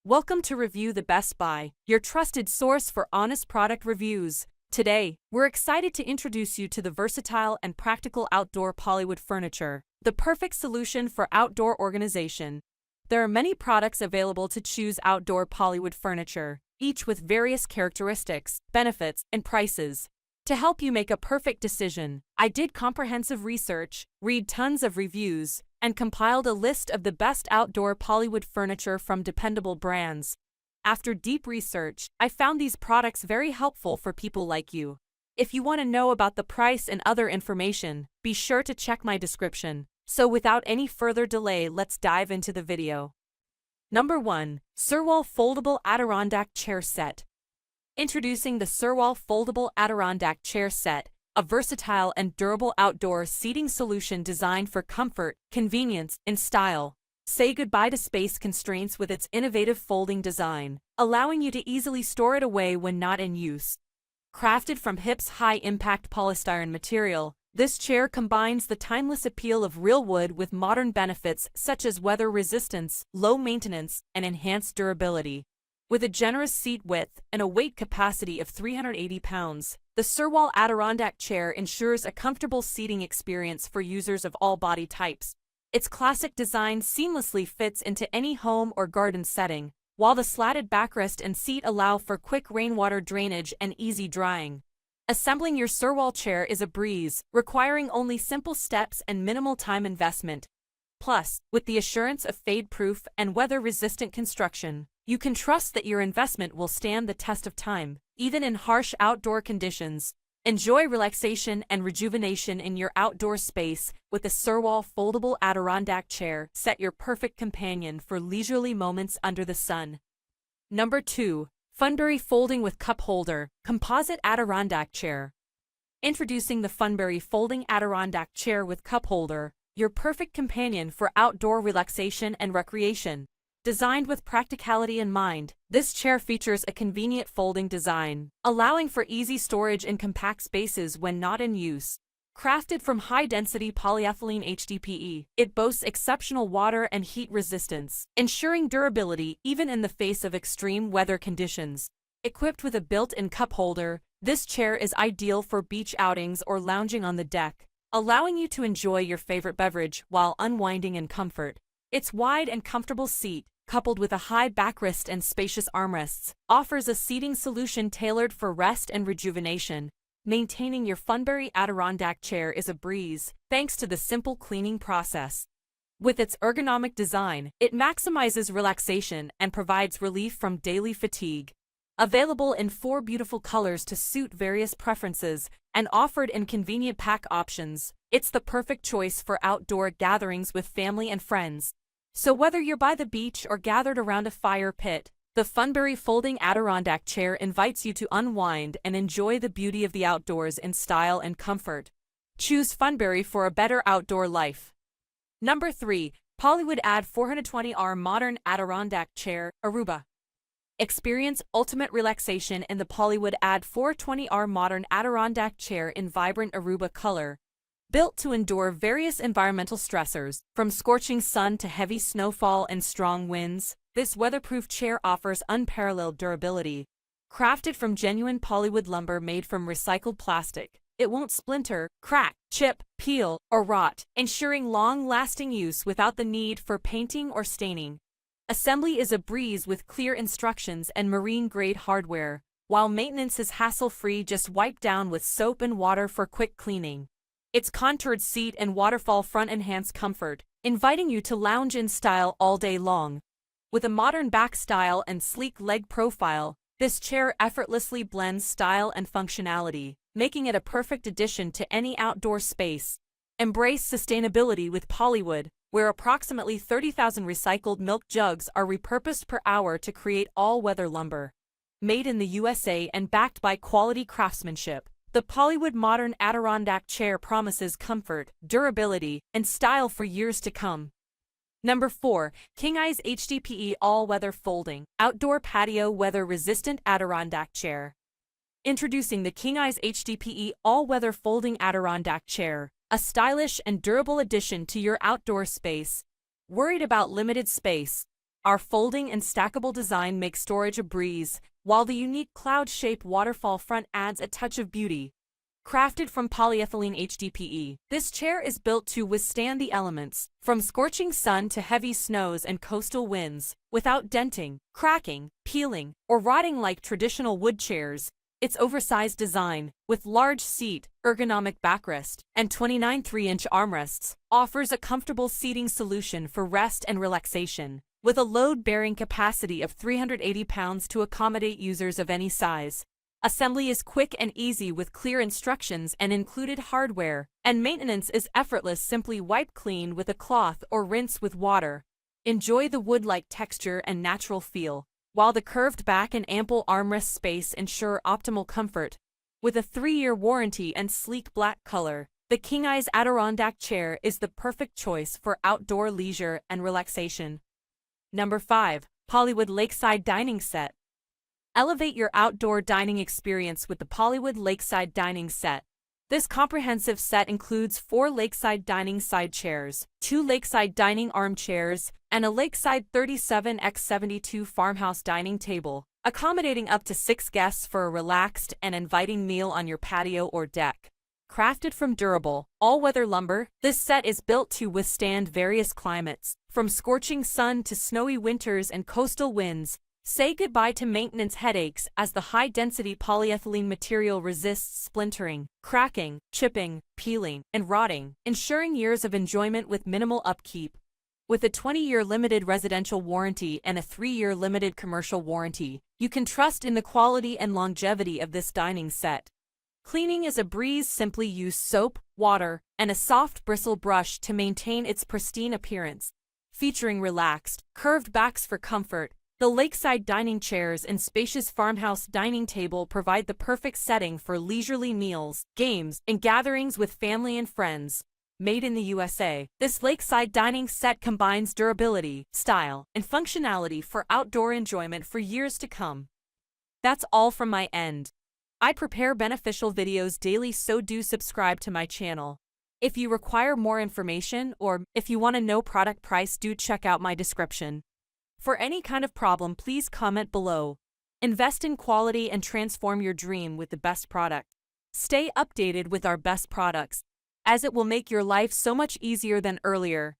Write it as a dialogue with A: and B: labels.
A: Welcome to Review the Best Buy, your trusted source for honest product reviews. Today, we're excited to introduce you to the versatile and practical outdoor Polywood furniture, the perfect solution for outdoor organization. There are many products available to choose outdoor Polywood furniture, each with various characteristics, benefits, and prices. To help you make a perfect decision, I did comprehensive research, read tons of reviews, and compiled a list of the best outdoor Polywood furniture from dependable brands. After deep research, I found these products very helpful for people like you. If you want to know about the price and other information, be sure to check my description. So without any further delay, let's dive into the video. Number 1. SERWALL Foldable Adirondack Chair Set. Introducing the SERWALL Foldable Adirondack Chair Set, a versatile and durable outdoor seating solution designed for comfort, convenience, and style. Say goodbye to space constraints with its innovative folding design, allowing you to easily store it away when not in use. Crafted from HIP's high-impact polystyrene material, this chair combines the timeless appeal of real wood with modern benefits such as weather resistance, low maintenance, and enhanced durability. With a generous seat width and a weight capacity of 380 pounds, the Surwal Adirondack chair ensures a comfortable seating experience for users of all body types. Its classic design seamlessly fits into any home or garden setting, while the slatted backrest and seat allow for quick rainwater drainage and easy drying. Assembling your Surwal chair is a breeze, requiring only simple steps and minimal time investment. Plus, with the assurance of fade-proof and weather-resistant construction, you can trust that your investment will stand the test of time, even in harsh outdoor conditions. Enjoy relaxation and rejuvenation in your outdoor space with the SERWALL Foldable Adirondack Chair. Set your perfect companion for leisurely moments under the sun. Number 2. Funberry Folding with Cup Holder, Composite Adirondack Chair. Introducing the Funberry Folding Adirondack Chair with Cup Holder, your perfect companion for outdoor relaxation and recreation. Designed with practicality in mind, this chair features a convenient folding design, allowing for easy storage in compact spaces when not in use. Crafted from high-density polyethylene HDPE, it boasts exceptional water and heat resistance, ensuring durability even in the face of extreme weather conditions. Equipped with a built-in cup holder, this chair is ideal for beach outings or lounging on the deck, allowing you to enjoy your favorite beverage while unwinding in comfort. Its wide and comfortable seat, coupled with a high backrest and spacious armrests, offers a seating solution tailored for rest and rejuvenation. Maintaining your Funberry Adirondack chair is a breeze, thanks to the simple cleaning process. With its ergonomic design, it maximizes relaxation and provides relief from daily fatigue. Available in 4 beautiful colors to suit various preferences and offered in convenient pack options, it's the perfect choice for outdoor gatherings with family and friends. So whether you're by the beach or gathered around a fire pit, the Funberry Folding Adirondack Chair invites you to unwind and enjoy the beauty of the outdoors in style and comfort. Choose Funberry for a better outdoor life. Number 3. Polywood Ad 420R Modern Adirondack Chair, Aruba. Experience ultimate relaxation in the Polywood Ad 420R Modern Adirondack Chair in vibrant Aruba color. Built to endure various environmental stressors, from scorching sun to heavy snowfall and strong winds, this weatherproof chair offers unparalleled durability. Crafted from genuine Polywood lumber made from recycled plastic, it won't splinter, crack, chip, peel, or rot, ensuring long-lasting use without the need for painting or staining. Assembly is a breeze with clear instructions and marine-grade hardware, while maintenance is hassle-free. Just wipe down with soap and water for quick cleaning. Its contoured seat and waterfall front enhance comfort, inviting you to lounge in style all day long. With a modern back style and sleek leg profile, this chair effortlessly blends style and functionality, making it a perfect addition to any outdoor space. Embrace sustainability with Polywood, where approximately 30,000 recycled milk jugs are repurposed per hour to create all-weather lumber. Made in the USA and backed by quality craftsmanship, the Polywood Modern Adirondack Chair promises comfort, durability, and style for years to come. Number 4. KINGYES HDPE All-Weather Folding, Outdoor Patio Weather-Resistant Adirondack Chair. Introducing the KINGYES HDPE All-Weather Folding Adirondack Chair, a stylish and durable addition to your outdoor space. Worried about limited space? Our folding and stackable design makes storage a breeze, while the unique cloud-shaped waterfall front adds a touch of beauty. Crafted from polyethylene HDPE, this chair is built to withstand the elements, from scorching sun to heavy snows and coastal winds, without denting, cracking, peeling, or rotting like traditional wood chairs. Its oversized design, with large seat, ergonomic backrest, and 29 3-inch armrests, offers a comfortable seating solution for rest and relaxation. With a load-bearing capacity of 380 pounds to accommodate users of any size. Assembly is quick and easy with clear instructions and included hardware, and maintenance is effortless. Simply wipe clean with a cloth or rinse with water. Enjoy the wood-like texture and natural feel, while the curved back and ample armrest space ensure optimal comfort. With a 3-year warranty and sleek black color, the KINGYES Adirondack chair is the perfect choice for outdoor leisure and relaxation. Number 5. Polywood Lakeside Dining Set. Elevate your outdoor dining experience with the Polywood Lakeside Dining Set. This comprehensive set includes 4 Lakeside Dining side chairs, 2 Lakeside Dining armchairs, and a Lakeside 37x72 farmhouse dining table, accommodating up to 6 guests for a relaxed and inviting meal on your patio or deck. Crafted from durable, all-weather lumber, this set is built to withstand various climates, from scorching sun to snowy winters and coastal winds. Say goodbye to maintenance headaches as the high-density polyethylene material resists splintering, cracking, chipping, peeling, and rotting, ensuring years of enjoyment with minimal upkeep. With a 20-year limited residential warranty and a 3-year limited commercial warranty, you can trust in the quality and longevity of this dining set. Cleaning is a breeze. Simply use soap, water, and a soft bristle brush to maintain its pristine appearance. Featuring relaxed, curved backs for comfort, the Lakeside dining chairs and spacious farmhouse dining table provide the perfect setting for leisurely meals, games, and gatherings with family and friends. Made in the USA, this Lakeside dining set combines durability, style, and functionality for outdoor enjoyment for years to come. That's all from my end. I prepare beneficial videos daily, so do subscribe to my channel. If you require more information or if you want to know product price, do check out my description. For any kind of problem, please comment below. Invest in quality and transform your dream with the best product. Stay updated with our best products, as it will make your life so much easier than earlier.